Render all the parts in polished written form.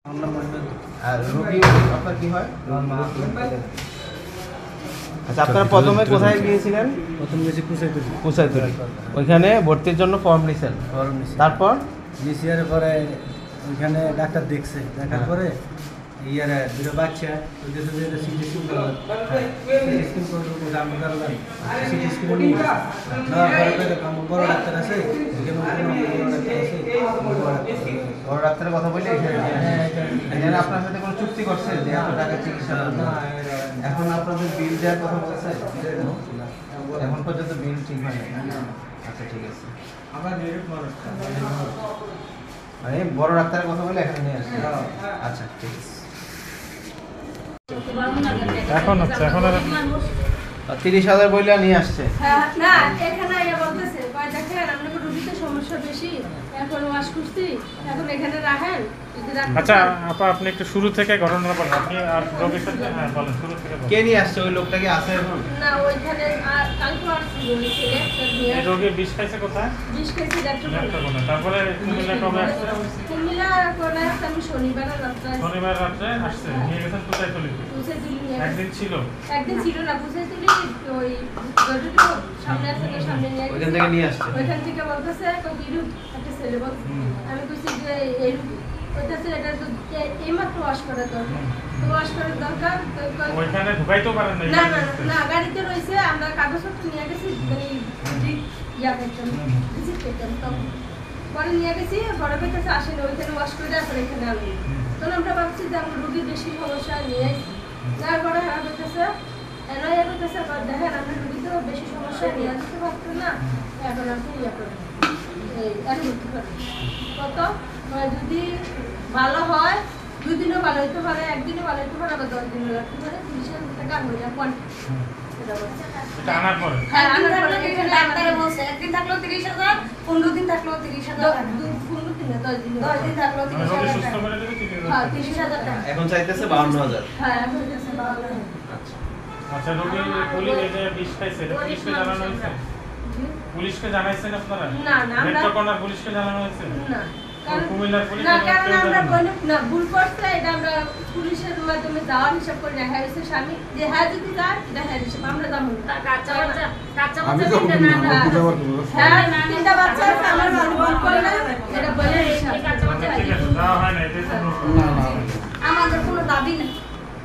আর রোগী আপনার কি হয়? আচ্ছা, আপনারা প্রথমে কোথায় গিয়েছিলেন? প্রথম গেছি কুচাইতুলি। ওইখানে ভর্তির জন্য ফর্ম নিয়েছেন, তারপর নিচিয়ার পরে ওইখানে ডাক্তার দেখছে, দেখার পরে ইয়ারে দুটো বাচ্চা সিটি স্ক্যান বড় ডাক্তার আছে, বড় ডাক্তারের কথা বলে এখানে আপনার সাথে কোনো চুক্তি করছে যে এত টাকা চিকিৎসা করবে? এখন আপনাদের বিল দেওয়ার কথা বলছে? এখন পর্যন্ত বিল ঠিক হয় না। আচ্ছা, ঠিক আছে। মানে বড় ডাক্তারের কথা বলে এখানে নিয়ে আসছে। আচ্ছা, ঠিক আছে। এখন 30,000 বইলা নিয়ে আসছে। না, এখানে বলতেছে দেখেন আপনাকে রুগীতে সমস্যা বেশি, এখন ওয়াশ করছি, এখন এখানে রাখেন। আচ্ছা আপা, আপনি একটু শুরু থেকে ঘটনাটা বলেন। আপনি আর রোগীর সাথে বলেন, শুরু থেকে বলেন। কে নিয়ে আসছে? ওই লোকটা কি আছে এখন? না, ওইখানে কালকে আসছিল ছেলে, এই রোগী বিষ খাইছে কোথায়? বিষ খাইছে ডাক্তার। তারপরে কুমিল্লা কবে আসছে? কুমিল্লা করে আসছে আমি শনিবার রাত্রে আসছে। নিয়ে গেছেন কোথায়? একদিন ছিল না, কুচাইতুলি ওই সামনে আছে না, সামনে নিয়ে ওইখান থেকে নিয়ে আসছে। ওইখান থেকে বলতেছে একটা ছেলে বলছে, আমি কইছি যে এই ওইটাছে এটা তো এইমাত্র ওয়াশ করা দরকার, তো ওয়াশ করার দরকার। ওইখানে ঢুকাইতেও পারেন না না না, গাড়িতে রয়েছে, আমরা কাগজপত্র নিয়ে গেছি, মানে ইয়া করতাম, ভিজিট করতাম, তখন পরে নিয়ে গেছি, বড় কাছে আসেনি, ওইখানে ওয়াশ করে দেওয়ার পরে এখানে আনবো। তখন আমরা ভাবছি যে আমরা রুগীর বেশি সমস্যা নিয়ে তারপরে হ্যাঁ করতেছে, এনআইএ করতেছে, দেখেন আমরা রুগীতেও বেশি সমস্যা নিয়ে আসতে পারতেন না, এখন আপনি ইয়ে করেন, অ্যাডমিট করেন। কত যদি ভালো হয় 2 দিনও ভালো হইতে পারে, 1 দিনও ভালো হইতে পারে, আবার 10 দিনও লাগতে পারে, 30,000 টাকা হয়ে যায় একদিন থাকলো 30,000, 15 দিন থাকলো 30,000, 15 দিনে 10 দিনে 10 দিন থাকলো 30,000 টাকা। এখন চাইতেছে 52,000। হ্যাঁ, এখন চাইতেছে 52,000। আচ্ছা, রোগী পুলিশ এই যে বিষ খাইছে, পুলিশকে জানানো হয়েছে? পুলিশকে জানাইছেন আপনারা? না না, আমরা পুলিশকে জানানো হয়েছে না, কুমিল্লার পুলিশ না, কারণ আমরা না ভুল করছে, এটা আমরা পুলিশের মাধ্যমে যাওয়ার হিসাব করি না। হ্যাঁ হচ্ছে স্বামী যে হ্যাঁ যদি যায় এটা হ্যাঁ হিসাব আমরা যাবো না। হ্যাঁ, 3টা বাচ্চা আছে, আমরা ভুল করি না, এটা বলে হিসাব। যাওয়া হয় না, এটা আমাদের কোনো দাবি নেই।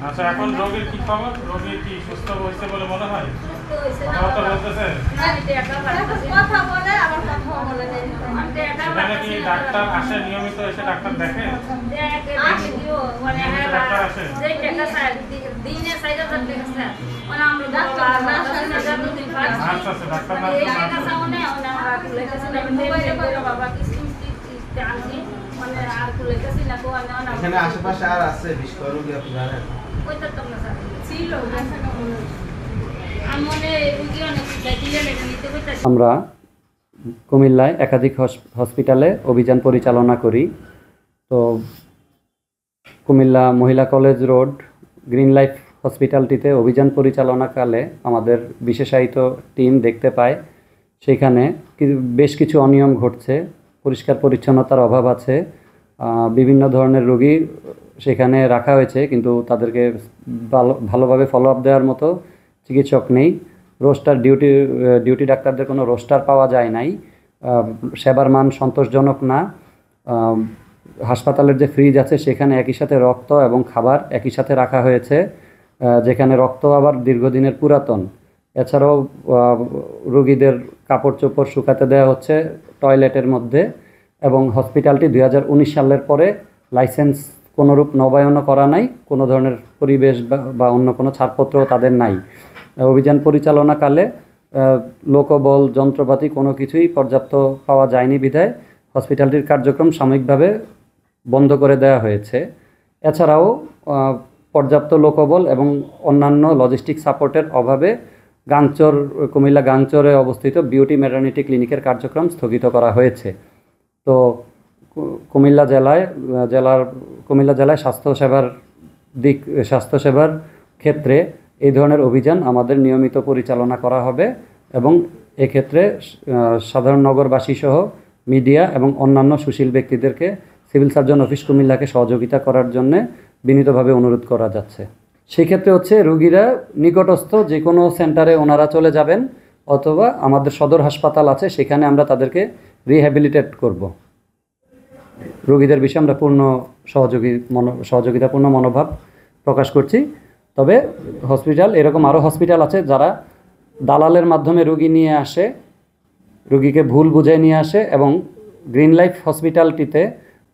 আচ্ছা, এখন রোগীর কি খবর? রোগী কি সুস্থ হয়েছে বলে মনে হয়? বলতেছে কথা বলে, আবার কথাও বলে না। এখানে কি ডাক্তার আসে নিয়মিত, এসে ডাক্তার দেখে? ডাক্তার আসে? আচ্ছা আচ্ছা, ডাক্তার এখানে আশেপাশে আর আছে বিষয় রোগী আপনি জানেন? আমরা কুমিল্লায় একাধিক হসপিটালে অভিযান পরিচালনা করি। তো কুমিল্লা মহিলা কলেজ রোড গ্রিন লাইফ হসপিটালটিতে অভিযান পরিচালনাকালে আমাদের বিশেষায়িত টিম দেখতে পায় সেখানে বেশ কিছু অনিয়ম ঘটছে, পরিষ্কার পরিচ্ছন্নতার অভাব আছে, বিভিন্ন ধরনের রোগী সেখানে রাখা হয়েছে, কিন্তু তাদেরকে ভালোভাবে ফলো আপ দেওয়ার মতো চিকিৎসক নেই। রোস্টার ডিউটি ডাক্তারদের কোনো রোস্টার পাওয়া যায় নাই। সেবার মান সন্তোষজনক না। হাসপাতালের যে ফ্রিজ আছে সেখানে একই সাথে রক্ত এবং খাবার একই সাথে রাখা হয়েছে, যেখানে রক্ত আবার দীর্ঘদিনের পুরাতন। এছাড়াও রোগীদের কাপড় চোপড় শুকাতে দেওয়া হচ্ছে টয়লেটের মধ্যে, এবং হসপিটালটি 2019 সালের পরে লাইসেন্স কোনোরূপ নবায়নও করা নাই, কোনো ধরনের পরিবেশ বা অন্য কোনো ছাড়পত্রও তাদের নাই। অভিযান পরিচালনাকালে লোকবল যন্ত্রপাতি কোনো কিছুই পর্যাপ্ত পাওয়া যায়নি বিধায় হসপিটালটির কার্যক্রম সাময়িকভাবে বন্ধ করে দেওয়া হয়েছে। এছাড়াও পর্যাপ্ত লোকবল এবং অন্যান্য লজিস্টিক সাপোর্টের অভাবে কুমিল্লা গাংচরে অবস্থিত বিউটি ম্যাটারনিটি ক্লিনিকের কার্যক্রম স্থগিত করা হয়েছে। তো কুমিল্লা জেলায় স্বাস্থ্যসেবার ক্ষেত্রে এই ধরনের অভিযান আমাদের নিয়মিত পরিচালনা করা হবে, এবং এক্ষেত্রে সাধারণ নগরবাসী সহ মিডিয়া এবং অন্যান্য সুশীল ব্যক্তিদেরকে সিভিল সার্জন অফিস কুমিল্লাকে সহযোগিতা করার জন্যে বিনীতভাবে অনুরোধ করা যাচ্ছে। সেই ক্ষেত্রে হচ্ছে রোগীরা নিকটস্থ যে কোনো সেন্টারে ওনারা চলে যাবেন, অথবা আমাদের সদর হাসপাতাল আছে, সেখানে আমরা তাদেরকে রিহ্যাবিলিটেট করব। রোগীদের বিষয়ে আমরা সহযোগিতাপূর্ণ মনোভাব প্রকাশ করছি। তবে হসপিটাল, এরকম আরও হসপিটাল আছে যারা দালালের মাধ্যমে রোগী নিয়ে আসে, রোগীকে ভুল বুঝে নিয়ে আসে, এবং গ্রিন লাইফ হসপিটালটিতে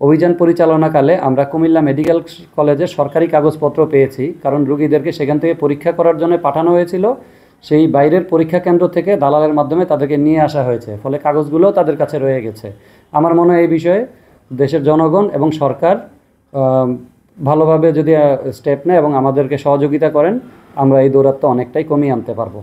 অভিযান পরিচালনাকালে আমরা কুমিল্লা মেডিকেল কলেজে সরকারি কাগজপত্র পেয়েছি, কারণ রোগীদেরকে সেখান থেকে পরীক্ষা করার জন্য পাঠানো হয়েছিল। সেই বাইরের পরীক্ষা কেন্দ্র থেকে দালালের মাধ্যমে তাদেরকে নিয়ে আসা হয়েছে, ফলে কাগজগুলোও তাদের কাছে রয়ে গেছে। আমার মনে হয় এই বিষয়ে দেশের জনগণ এবং সরকার ভালোভাবে যদি স্টেপ নেয় এবং আমাদেরকে সহযোগিতা করেন, আমরা এই দৌরাত্ম্য অনেকটাই কমিয়ে আনতে পারবো।